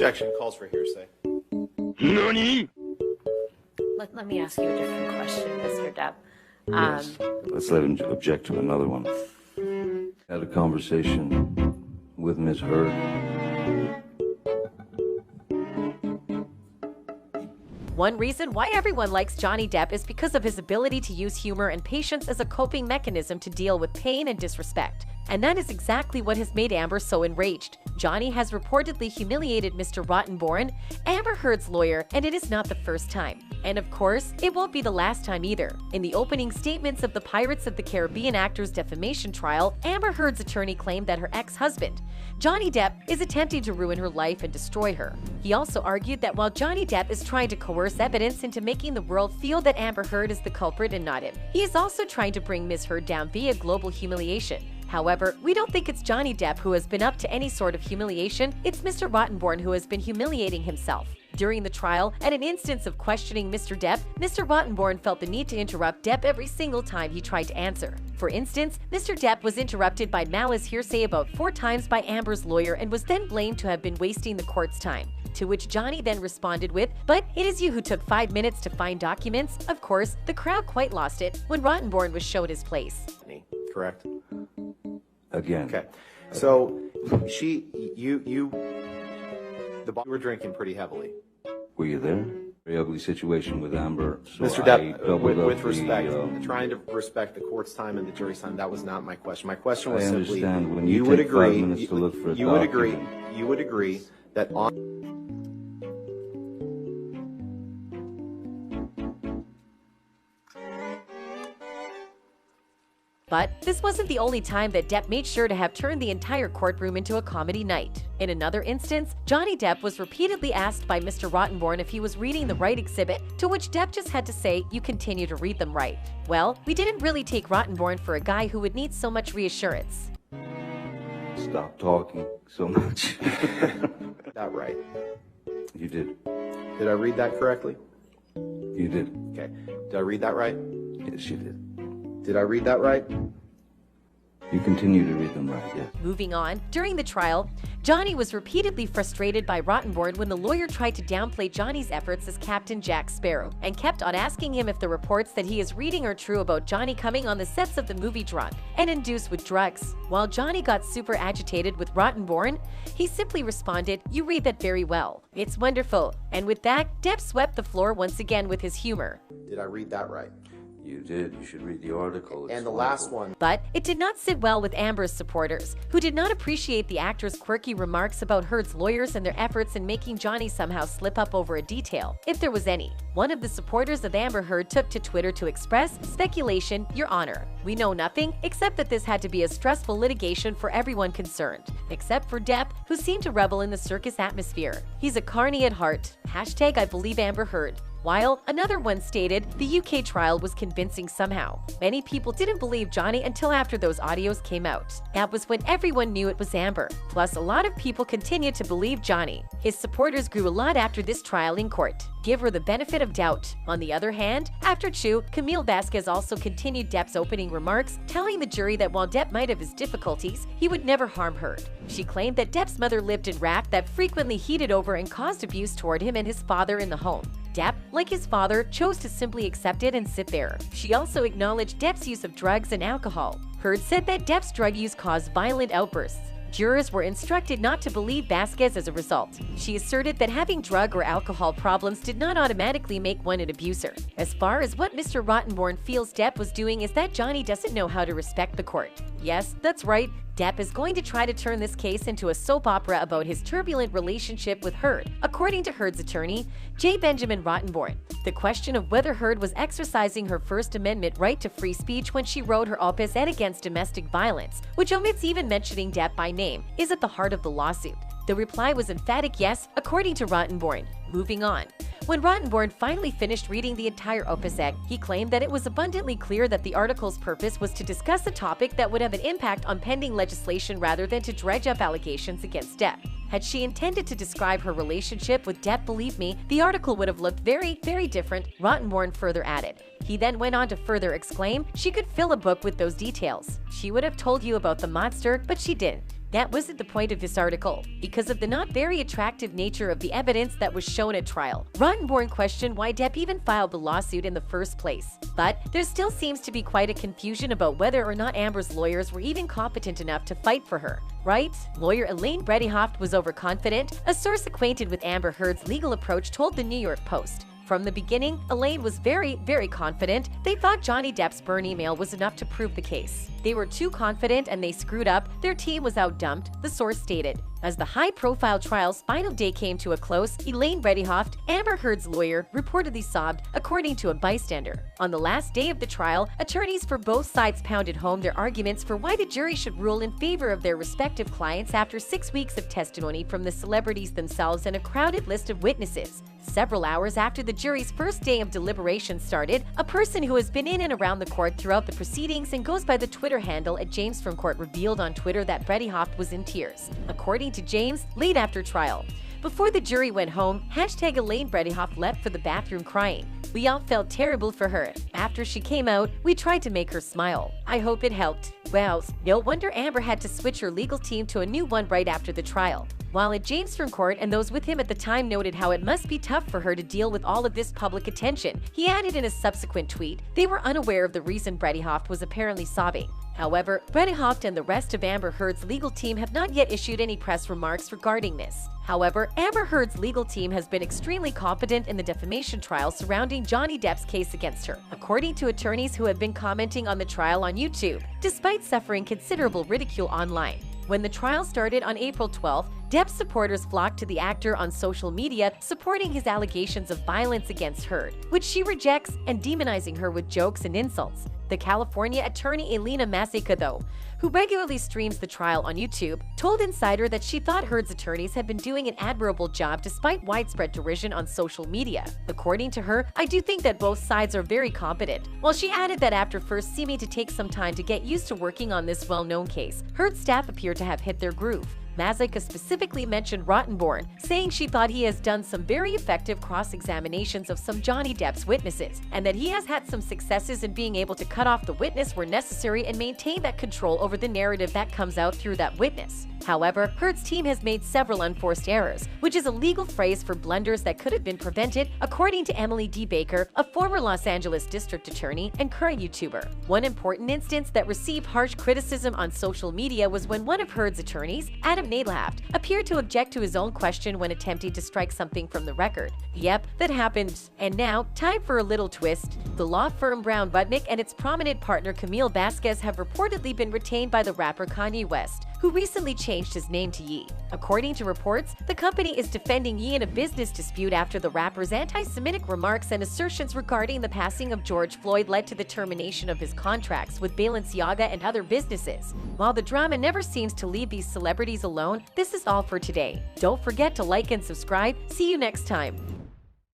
Objection calls for hearsay. NANI? Let me ask you a different question, Mr. Depp. Yes. Let's let him object to another one. Had a conversation with Ms. Heard. One reason why everyone likes Johnny Depp is because of his ability to use humor and patience as a coping mechanism to deal with pain and disrespect. And that is exactly what has made Amber so enraged. Johnny has reportedly humiliated Mr. Rottenborn, Amber Heard's lawyer, and it is not the first time. And of course, it won't be the last time either. In the opening statements of the Pirates of the Caribbean actor's defamation trial, Amber Heard's attorney claimed that her ex-husband, Johnny Depp, is attempting to ruin her life and destroy her. He also argued that while Johnny Depp is trying to coerce evidence into making the world feel that Amber Heard is the culprit and not him, he is also trying to bring Ms. Heard down via global humiliation. However, we don't think it's Johnny Depp who has been up to any sort of humiliation, it's Mr. Rottenborn who has been humiliating himself. During the trial, at an instance of questioning Mr. Depp, Mr. Rottenborn felt the need to interrupt Depp every single time he tried to answer. For instance, Mr. Depp was interrupted by malice hearsay about 4 times by Amber's lawyer and was then blamed to have been wasting the court's time. To which Johnny then responded with, "But it is you who took 5 minutes to find documents." Of course, the crowd quite lost it when Rottenborn was showed his place. Correct? Again. Okay. So, you were drinking pretty heavily. Were you there? Very ugly situation with Amber. So Mr. Depp, with respect, trying to respect the court's time and the jury's time, that was not my question. My question was simply, when you you would take agree, 5 minutes to look for a you would agree, document. you would agree that on But this wasn't the only time that Depp made sure to have turned the entire courtroom into a comedy night. In another instance, Johnny Depp was repeatedly asked by Mr. Rottenborn if he was reading the right exhibit, to which Depp just had to say, "You continue to read them right." Well, we didn't really take Rottenborn for a guy who would need so much reassurance. Stop talking so much. that right. You did. Did I read that correctly? You did. Okay. Did I read that right? Yes, you did. Did I read that right? You continue to read them right, yes. Moving on, during the trial, Johnny was repeatedly frustrated by Rottenborn when the lawyer tried to downplay Johnny's efforts as Captain Jack Sparrow and kept on asking him if the reports that he is reading are true about Johnny coming on the sets of the movie drunk and induced with drugs. While Johnny got super agitated with Rottenborn, he simply responded, "You read that very well. It's wonderful." And with that, Depp swept the floor once again with his humor. Did I read that right? You did. You should read the article. And the last one. But it did not sit well with Amber's supporters, who did not appreciate the actor's quirky remarks about Heard's lawyers and their efforts in making Johnny somehow slip up over a detail, if there was any. One of the supporters of Amber Heard took to Twitter to express speculation, "Your Honor. We know nothing except that this had to be a stressful litigation for everyone concerned, except for Depp, who seemed to revel in the circus atmosphere. He's a carny at heart. Hashtag I believe Amber Heard." While another one stated the UK trial was convincing somehow. Many people didn't believe Johnny until after those audios came out. That was when everyone knew it was Amber. Plus, a lot of people continued to believe Johnny. His supporters grew a lot after this trial in court. Give her the benefit of doubt. On the other hand, after Chu, Camille Vasquez also continued Depp's opening remarks, telling the jury that while Depp might have his difficulties, he would never harm Heard. She claimed that Depp's mother lived in wrath that frequently heated over and caused abuse toward him and his father in the home. Depp, like his father, chose to simply accept it and sit there. She also acknowledged Depp's use of drugs and alcohol. Heard said that Depp's drug use caused violent outbursts. Jurors were instructed not to believe Vasquez as a result. She asserted that having drug or alcohol problems did not automatically make one an abuser. As far as what Mr. Rottenborn feels Depp was doing is that Johnny doesn't know how to respect the court. Yes, that's right. Depp is going to try to turn this case into a soap opera about his turbulent relationship with Heard. According to Heard's attorney, J. Benjamin Rottenborn, the question of whether Heard was exercising her First Amendment right to free speech when she wrote her op-ed against domestic violence, which omits even mentioning Depp by name, is at the heart of the lawsuit. The reply was emphatic yes, according to Rottenborn. Moving on. When Rottenborn finally finished reading the entire opus, he claimed that it was abundantly clear that the article's purpose was to discuss a topic that would have an impact on pending legislation rather than to dredge up allegations against Depp. Had she intended to describe her relationship with Depp, believe me, the article would have looked very, very different, Rottenborn further added. He then went on to further exclaim she could fill a book with those details. She would have told you about the monster, but she didn't. That wasn't the point of this article, because of the not very attractive nature of the evidence that was shown at trial. Rottenborn questioned why Depp even filed the lawsuit in the first place. But there still seems to be quite a confusion about whether or not Amber's lawyers were even competent enough to fight for her. Right? Lawyer Elaine Bredehoft was overconfident, a source acquainted with Amber Heard's legal approach told the New York Post. From the beginning, Elaine was very confident. They thought Johnny Depp's burn email was enough to prove the case. They were too confident and they screwed up. Their team was outdumped, the source stated. As the high-profile trial's final day came to a close, Elaine Bredehoft, Amber Heard's lawyer, reportedly sobbed, according to a bystander. On the last day of the trial, attorneys for both sides pounded home their arguments for why the jury should rule in favor of their respective clients after 6 weeks of testimony from the celebrities themselves and a crowded list of witnesses. Several hours after the jury's first day of deliberation started, a person who has been in and around the court throughout the proceedings and goes by the Twitter handle @JamesFromCourt revealed on Twitter that Bredehoft was in tears. According to James, late after trial. Before the jury went home, #Elaine Bredehoft left for the bathroom crying. We all felt terrible for her. After she came out, we tried to make her smile. I hope it helped. Well, no wonder Amber had to switch her legal team to a new one right after the trial. While @JamesFromCourt and those with him at the time noted how it must be tough for her to deal with all of this public attention, he added in a subsequent tweet, they were unaware of the reason Bredehoft was apparently sobbing. However, Bredehoft and the rest of Amber Heard's legal team have not yet issued any press remarks regarding this. However, Amber Heard's legal team has been extremely competent in the defamation trial surrounding Johnny Depp's case against her, according to attorneys who have been commenting on the trial on YouTube, despite suffering considerable ridicule online. When the trial started on April 12th, Depp's supporters flocked to the actor on social media, supporting his allegations of violence against Heard, which she rejects, and demonizing her with jokes and insults. The California attorney Elena Masica, though, who regularly streams the trial on YouTube, told Insider that she thought Heard's attorneys had been doing an admirable job despite widespread derision on social media. According to her, I do think that both sides are very competent. While she added that after first seeming to take some time to get used to working on this well-known case, Heard's staff appear to have hit their groove. Masica specifically mentioned Rottenborn, saying she thought he has done some very effective cross-examinations of some Johnny Depp's witnesses, and that he has had some successes in being able to cut off the witness where necessary and maintain that control over the narrative that comes out through that witness. However, Heard's team has made several unforced errors, which is a legal phrase for blunders that could have been prevented, according to Emily D. Baker, a former Los Angeles district attorney and current YouTuber. One important instance that received harsh criticism on social media was when one of Heard's attorneys, Adam Nadelaft, appeared to object to his own question when attempting to strike something from the record. Yep, that happened. And now, time for a little twist. The law firm Brown Budnick and its prominent partner Camille Vasquez have reportedly been retained by the rapper Kanye West, who recently changed his name to Ye. According to reports, the company is defending Ye in a business dispute after the rapper's anti-Semitic remarks and assertions regarding the passing of George Floyd led to the termination of his contracts with Balenciaga and other businesses. While the drama never seems to leave these celebrities alone, this is all for today. Don't forget to like and subscribe. See you next time.